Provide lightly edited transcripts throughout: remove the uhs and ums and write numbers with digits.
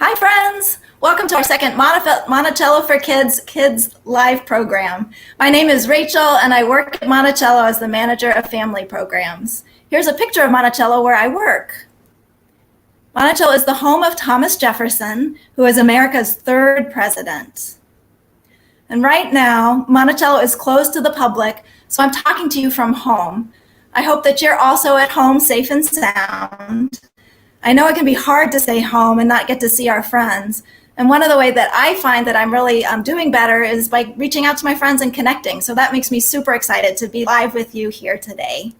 Hi, friends. Welcome to our second Monticello for Kids live program. My name is Rachel, and I work at Monticello as the manager of family programs. Here's a picture of Monticello where I work. Monticello is the home of Thomas Jefferson, who is America's third president. And right now, Monticello is closed to the public, so I'm talking to you from home. I hope that you're also at home safe and sound. I know it can be hard to stay home and not get to see our friends. And one of the ways that I find that I'm really doing better is by reaching out to my friends and connecting. So that makes me super excited to be live with you here today.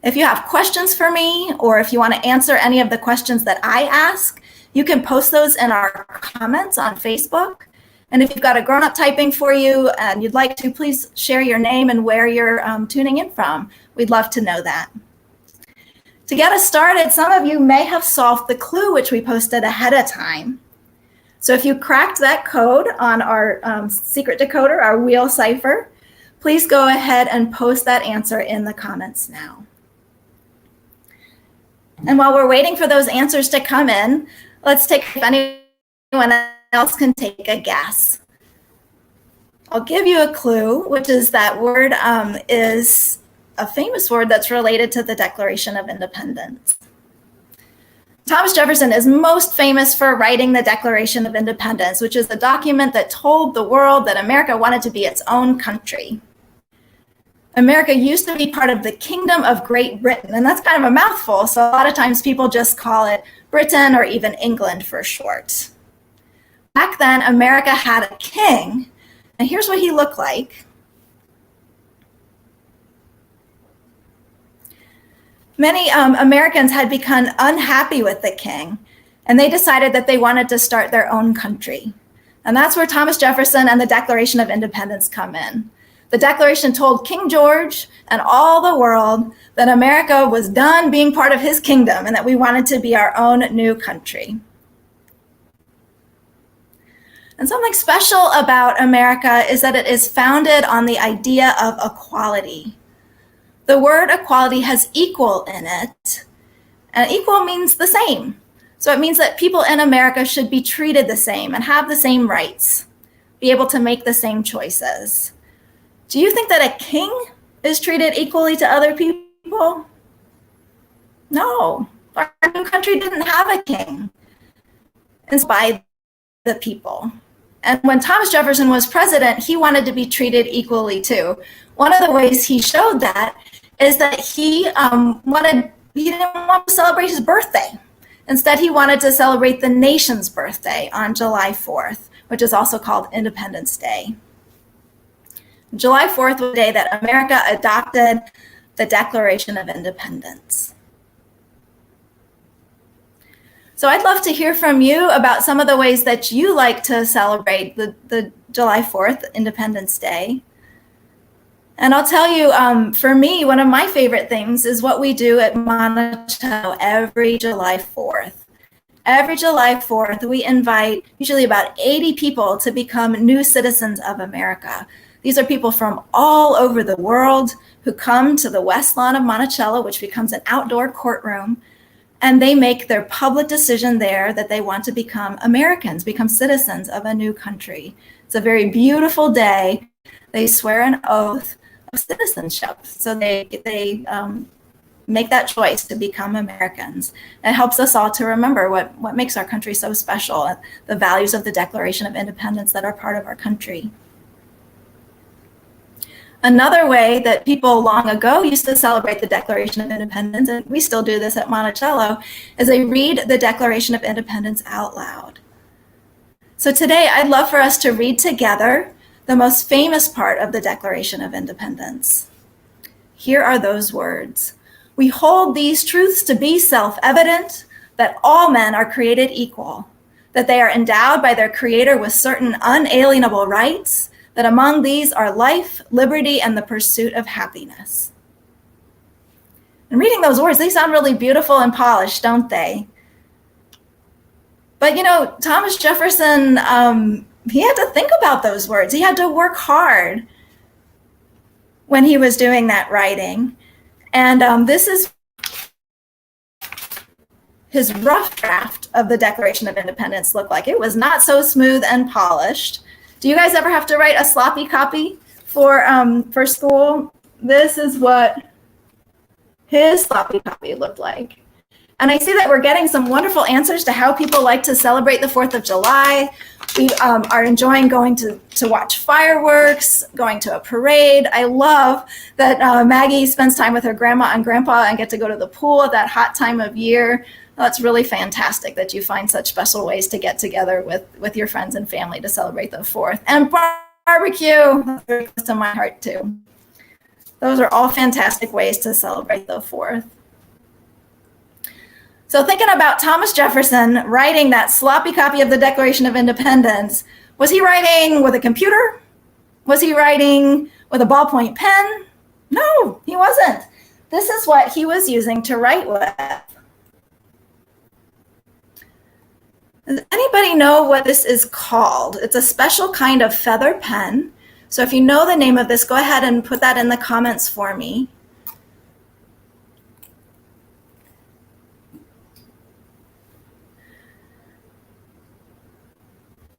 If you have questions for me, or if you want to answer any of the questions that I ask, you can post those in our comments on Facebook. And if you've got a grown-up typing for you and you'd like to, please share your name and where you're tuning in from. We'd love to know that. To get us started, some of you may have solved the clue which we posted ahead of time. So if you cracked that code on our secret decoder, our wheel cipher, please go ahead and post that answer in the comments now. And while we're waiting for those answers to come in, let's take if anyone else can take a guess. I'll give you a clue, which is that word is a famous word that's related to the Declaration of Independence. Thomas Jefferson is most famous for writing the Declaration of Independence, which is the document that told the world that America wanted to be its own country. America used to be part of the Kingdom of Great Britain, and that's kind of a mouthful, so a lot of times people just call it Britain or even England for short. Back then, America had a king, and here's what he looked like. Many Americans had become unhappy with the king, and they decided that they wanted to start their own country. And that's where Thomas Jefferson and the Declaration of Independence come in. The Declaration told King George and all the world that America was done being part of his kingdom and that we wanted to be our own new country. And something special about America is that it is founded on the idea of equality. The word equality has equal in it, and equal means the same. So it means that people in America should be treated the same and have the same rights, be able to make the same choices. Do you think that a king is treated equally to other people? No, our new country didn't have a king. It's by the people. And when Thomas Jefferson was president, he wanted to be treated equally too. One of the ways he showed that is that he didn't want to celebrate his birthday. Instead, he wanted to celebrate the nation's birthday on July 4th, which is also called Independence Day. July 4th was the day that America adopted the Declaration of Independence. So I'd love to hear from you about some of the ways that you like to celebrate the July 4th, Independence Day. And I'll tell you, for me, one of my favorite things is what we do at Monticello every July 4th. Every July 4th, we invite usually about 80 people to become new citizens of America. These are people from all over the world who come to the West Lawn of Monticello, which becomes an outdoor courtroom, and they make their public decision there that they want to become Americans, become citizens of a new country. It's a very beautiful day. They swear an oath of citizenship. So they make that choice to become Americans. It helps us all to remember what makes our country so special, and the values of the Declaration of Independence that are part of our country. Another way that people long ago used to celebrate the Declaration of Independence, and we still do this at Monticello, is they read the Declaration of Independence out loud. So today, I'd love for us to read together the most famous part of the Declaration of Independence. Here are those words. We hold these truths to be self-evident, that all men are created equal, that they are endowed by their Creator with certain unalienable rights, that among these are life, liberty, and the pursuit of happiness. And reading those words, they sound really beautiful and polished, don't they? But you know, Thomas Jefferson, he had to think about those words. He had to work hard when he was doing that writing. And this is his rough draft of the Declaration of Independence looked like. It was not so smooth and polished. Do you guys ever have to write a sloppy copy for school? This is what his sloppy copy looked like. And I see that we're getting some wonderful answers to how people like to celebrate the 4th of July. We are enjoying going to watch fireworks, going to a parade. I love that Maggie spends time with her grandma and grandpa and get to go to the pool at that hot time of year. That's really fantastic that you find such special ways to get together with your friends and family to celebrate the 4th. And barbecue, that's very close to my heart too. Those are all fantastic ways to celebrate the 4th. So thinking about Thomas Jefferson writing that sloppy copy of the Declaration of Independence, was he writing with a computer? Was he writing with a ballpoint pen? No, he wasn't. This is what he was using to write with. Does anybody know what this is called? It's a special kind of feather pen. So if you know the name of this, go ahead and put that in the comments for me.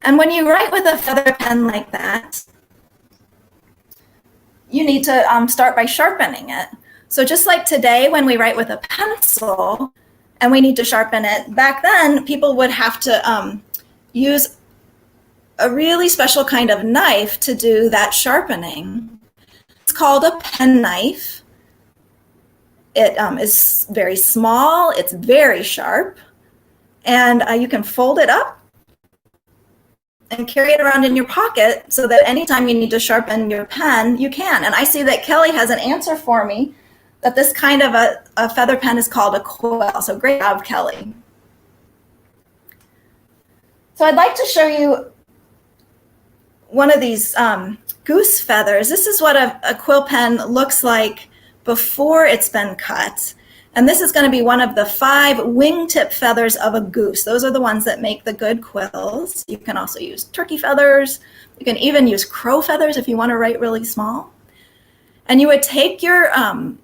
And when you write with a feather pen like that, you need to start by sharpening it. So just like today when we write with a pencil and we need to sharpen it, back then people would have to use a really special kind of knife to do that sharpening. It's called a pen knife. It is very small, it's very sharp, and you can fold it up and carry it around in your pocket so that anytime you need to sharpen your pen, you can. And I see that Kelly has an answer for me that this kind of a feather pen is called a quill. So great job, Kelly. So I'd like to show you one of these goose feathers. This is what a quill pen looks like before it's been cut. And this is going to be one of the 5 wingtip feathers of a goose. Those are the ones that make the good quills. You can also use turkey feathers. You can even use crow feathers if you want to write really small. And you would take your pen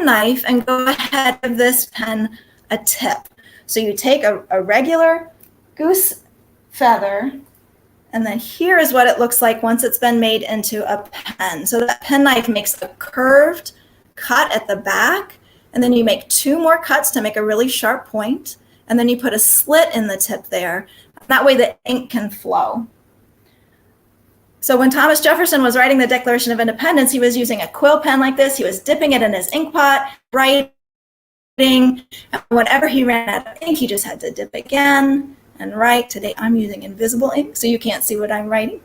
knife and go ahead and give this pen a tip. So you take a regular goose feather, and then here is what it looks like once it's been made into a pen. So that pen knife makes a curved cut at the back, and then you make 2 more cuts to make a really sharp point, and then you put a slit in the tip there. That way the ink can flow. So when Thomas Jefferson was writing the Declaration of Independence, he was using a quill pen like this. He was dipping it in his ink pot, writing, and whenever he ran out of ink, he just had to dip again and write. Today I'm using invisible ink, so you can't see what I'm writing.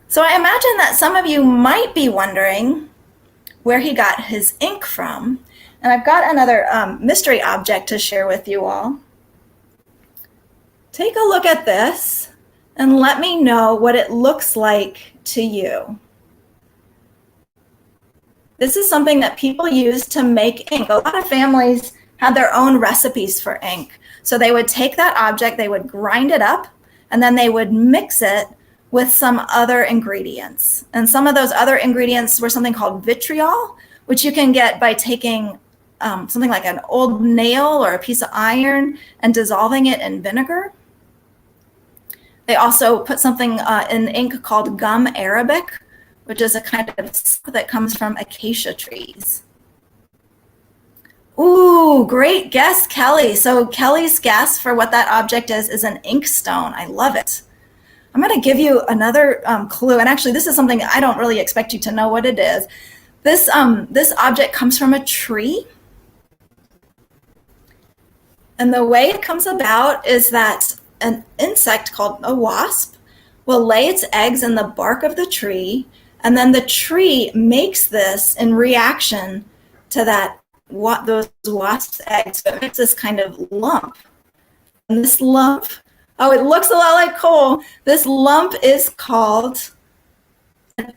So I imagine that some of you might be wondering where he got his ink from. And I've got another mystery object to share with you all. Take a look at this and let me know what it looks like to you. This is something that people use to make ink. A lot of families had their own recipes for ink. So they would take that object, they would grind it up, and then they would mix it with some other ingredients. And some of those other ingredients were something called vitriol, which you can get by taking something like an old nail or a piece of iron and dissolving it in vinegar. They also put something in ink called gum arabic, which is a kind of stuff that comes from acacia trees. Ooh, great guess, Kelly. So Kelly's guess for what that object is an inkstone. I love it. I'm going to give you another clue, and actually this is something I don't really expect you to know what it is. This object comes from a tree, and the way it comes about is that an insect called a wasp will lay its eggs in the bark of the tree, and then the tree makes this in reaction to those wasps' eggs. So it makes this kind of lump, and this lump, oh, it looks a lot like coal. This lump is called an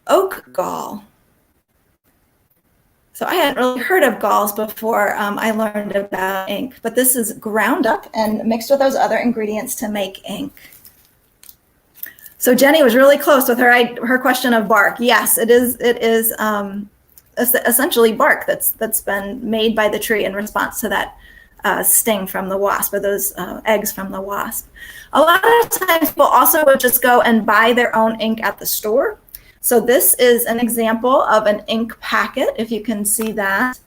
oak gall. So I hadn't really heard of galls before I learned about ink, but this is ground up and mixed with those other ingredients to make ink. So Jenny was really close with her question of bark. Yes, it is essentially bark that's been made by the tree in response to that sting from the wasp, or those eggs from the wasp. A lot of times people also would just go and buy their own ink at the store. So this is an example of an ink packet, if you can see that.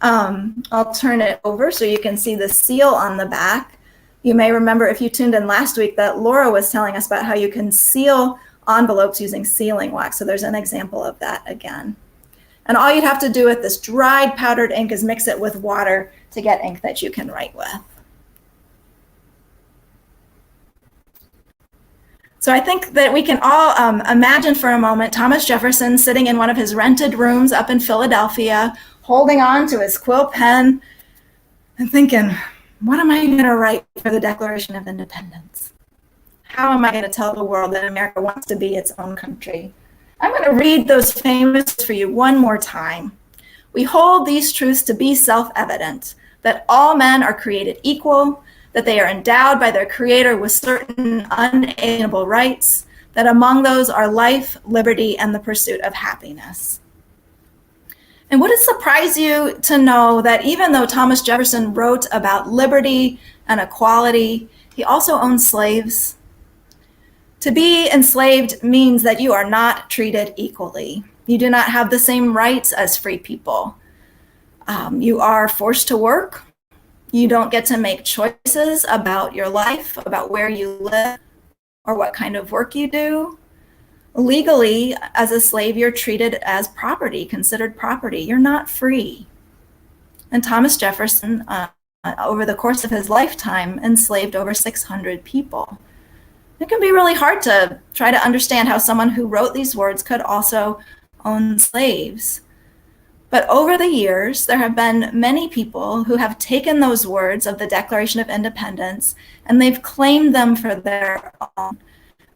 I'll turn it over so you can see the seal on the back. You may remember, if you tuned in last week, that Laura was telling us about how you can seal envelopes using sealing wax. So there's an example of that again. And all you'd have to do with this dried powdered ink is mix it with water to get ink that you can write with. So I think that we can all imagine for a moment Thomas Jefferson sitting in one of his rented rooms up in Philadelphia, holding on to his quill pen and thinking, what am I going to write for the Declaration of Independence? How am I going to tell the world that America wants to be its own country? I'm going to read those famous for you one more time. We hold these truths to be self-evident, that all men are created equal, that they are endowed by their Creator with certain unalienable rights, that among those are life, liberty, and the pursuit of happiness. And would it surprise you to know that even though Thomas Jefferson wrote about liberty and equality, he also owned slaves? To be enslaved means that you are not treated equally. You do not have the same rights as free people. You are forced to work. You don't get to make choices about your life, about where you live, or what kind of work you do. Legally, as a slave, you're treated as property, considered property. You're not free. And Thomas Jefferson, over the course of his lifetime, enslaved over 600 people. It can be really hard to try to understand how someone who wrote these words could also own slaves. But over the years, there have been many people who have taken those words of the Declaration of Independence and they've claimed them for their own.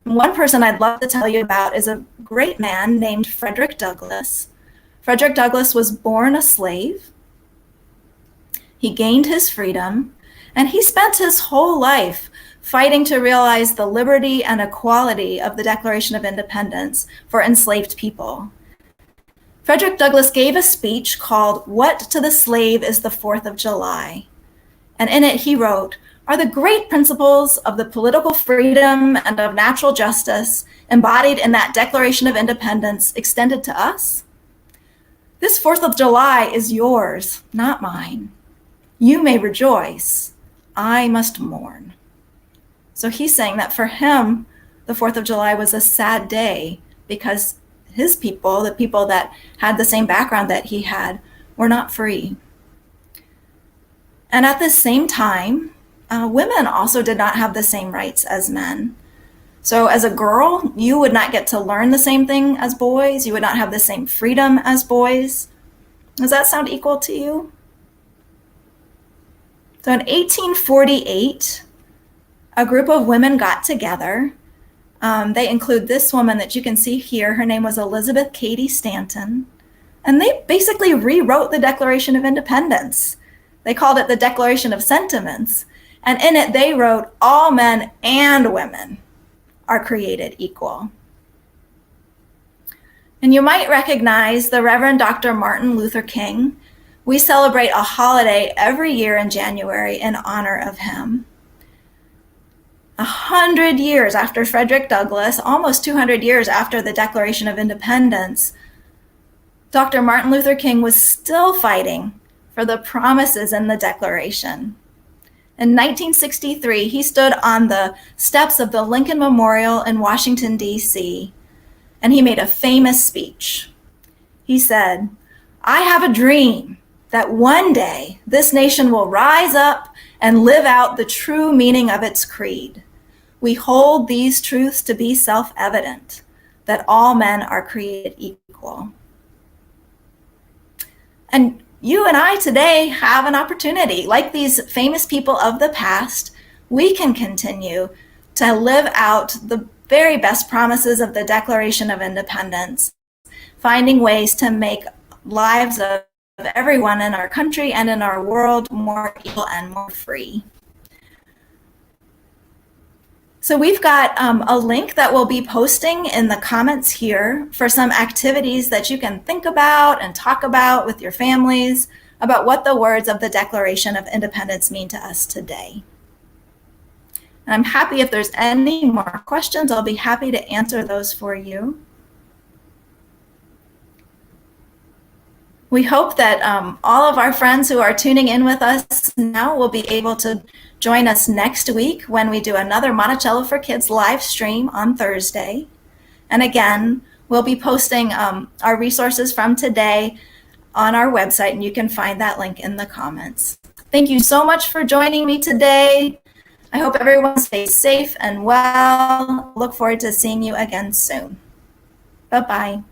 One person I'd love to tell you about is a great man named Frederick Douglass. Frederick Douglass was born a slave. He gained his freedom, and he spent his whole life fighting to realize the liberty and equality of the Declaration of Independence for enslaved people. Frederick Douglass gave a speech called "What to the Slave is the 4th of July?" And in it he wrote, "Are the great principles of the political freedom and of natural justice embodied in that Declaration of Independence extended to us? This 4th of July is yours, not mine. You may rejoice. I must mourn." So he's saying that for him, the 4th of July was a sad day because his people, the people that had the same background that he had, were not free. And at the same time, women also did not have the same rights as men. So as a girl, you would not get to learn the same thing as boys. You would not have the same freedom as boys. Does that sound equal to you? So in 1848, a group of women got together. They include this woman that you can see here. Her name was Elizabeth Cady Stanton. And they basically rewrote the Declaration of Independence. They called it the Declaration of Sentiments. And in it, they wrote, all men and women are created equal. And you might recognize the Reverend Dr. Martin Luther King. We celebrate a holiday every year in January in honor of him. 100 years after Frederick Douglass, almost 200 years after the Declaration of Independence, Dr. Martin Luther King was still fighting for the promises in the Declaration. In 1963, he stood on the steps of the Lincoln Memorial in Washington, D.C., and he made a famous speech. He said, "I have a dream that one day this nation will rise up and live out the true meaning of its creed. We hold these truths to be self-evident, that all men are created equal." And you and I today have an opportunity. Like these famous people of the past, we can continue to live out the very best promises of the Declaration of Independence, finding ways to make lives of everyone in our country and in our world more equal and more free. So we've got a link that we'll be posting in the comments here for some activities that you can think about and talk about with your families about what the words of the Declaration of Independence mean to us today. And I'm happy if there's any more questions, I'll be happy to answer those for you. We hope that all of our friends who are tuning in with us now will be able to join us next week when we do another Monticello for Kids live stream on Thursday. And again, we'll be posting our resources from today on our website, and you can find that link in the comments. Thank you so much for joining me today. I hope everyone stays safe and well. Look forward to seeing you again soon. Bye-bye.